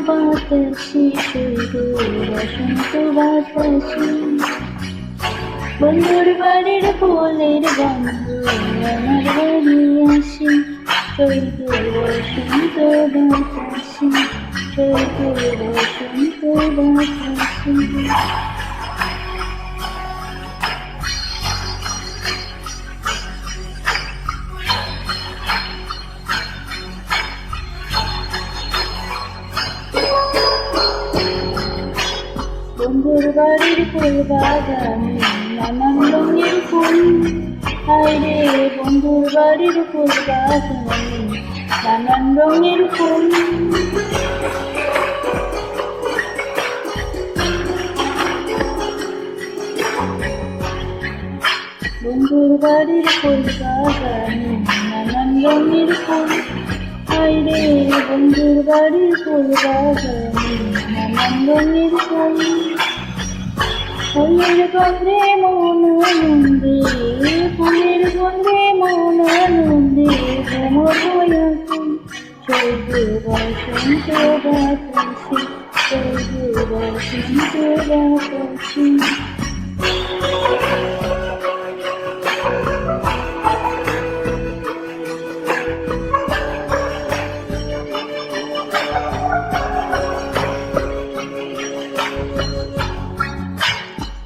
বাতাসে সইব বসন্ত বাতাসে বন্ধুর বাড়ির ফুলের গন্ধ আমার বাড়ি আসে সইব বসন্ত বাতাসে সইব বসন্ত বাতাসে। বন্ধুর বাড়ির ফুল বাগানে নানান রঙের ফুল, হায়রে বন্ধুর বাড়ির ফুল বাগানে নানান রঙের ফুল। বন্ধুর বাড়ির ফুল বাগানে নানান রঙের ফুল, হায়রে বন্ধুর বাড়ির ফুল বাগানে নানান রঙের ফুল। ফুলের গন্ধে মন আনন্দে, ফুলের গন্ধে মন আনন্দে ভ্রমর হয়ে সইব বসন্ত বাতাসে সইব বসন্ত বাতাসে।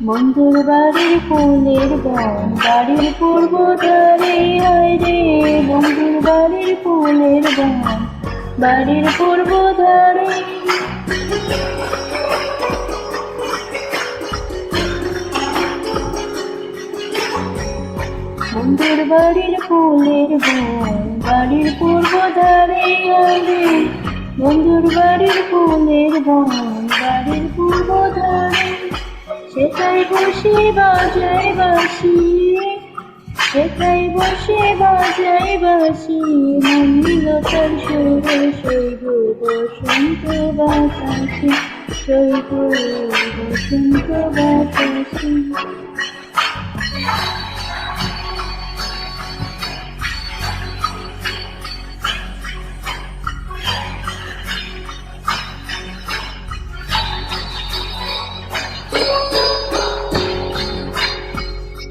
বন্ধুর বাড়ির ফুলের বন বাড়ির পূর্ব ধারে, হায়রে বন্ধুর বাড়ির ফুলের বন বাড়ির পূর্ব ধারে। বন্ধুর বাড়ির ফুলের বন বাড়ির পূর্ব ধারে, হায়রে বন্ধুর বাড়ির ফুলের বন বাড়ির পূর্ব ধারে। সেটাই বসে বাজাই বাঁশি, সেটাই বসে বাজাই বাঁশি মন্দিরতার সুরে সইব বসন্ত বাতাসে সইব বসন্ত বাতাসে।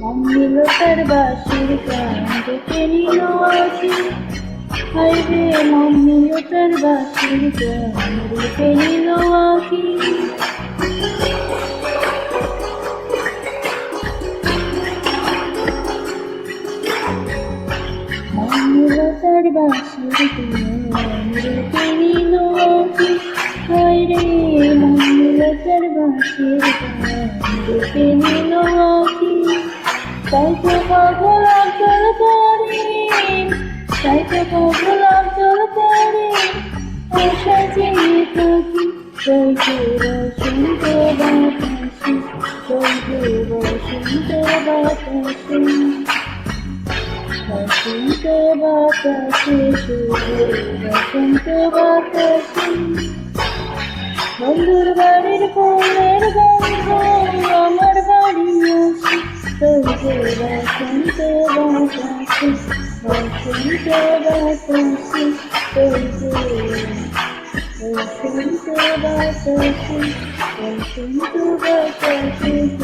মন্দিরতার বাঁশির গান ডেকে নিল আখি, হায়রে মন্দিরতার বাঁশির গান ডেকে নিল আখি। মন্দিরতার বাঁশির গান ডেকে নিল আখি, হায়রে মন্দিরতার বাঁশির গান ডেকে নিল আখি। চাইতে পাগল আব্দুল করিম, চাইতে পাগল আব্দুল করিম সাজিয়ে থাকি সইব বসন্ত বাতাসে সইব বসন্ত বাতাসে বসন্ত বাতাসে সইব বসন্ত বাতাসে। বন্ধুর বাড়ির ফুলের গন্ধ আমার বাড়ি আসে সইব বসন্ত বাতাসে বসন্ত বাতাসে সইব বসন্ত বাতাসে বসন্ত বাতাসে।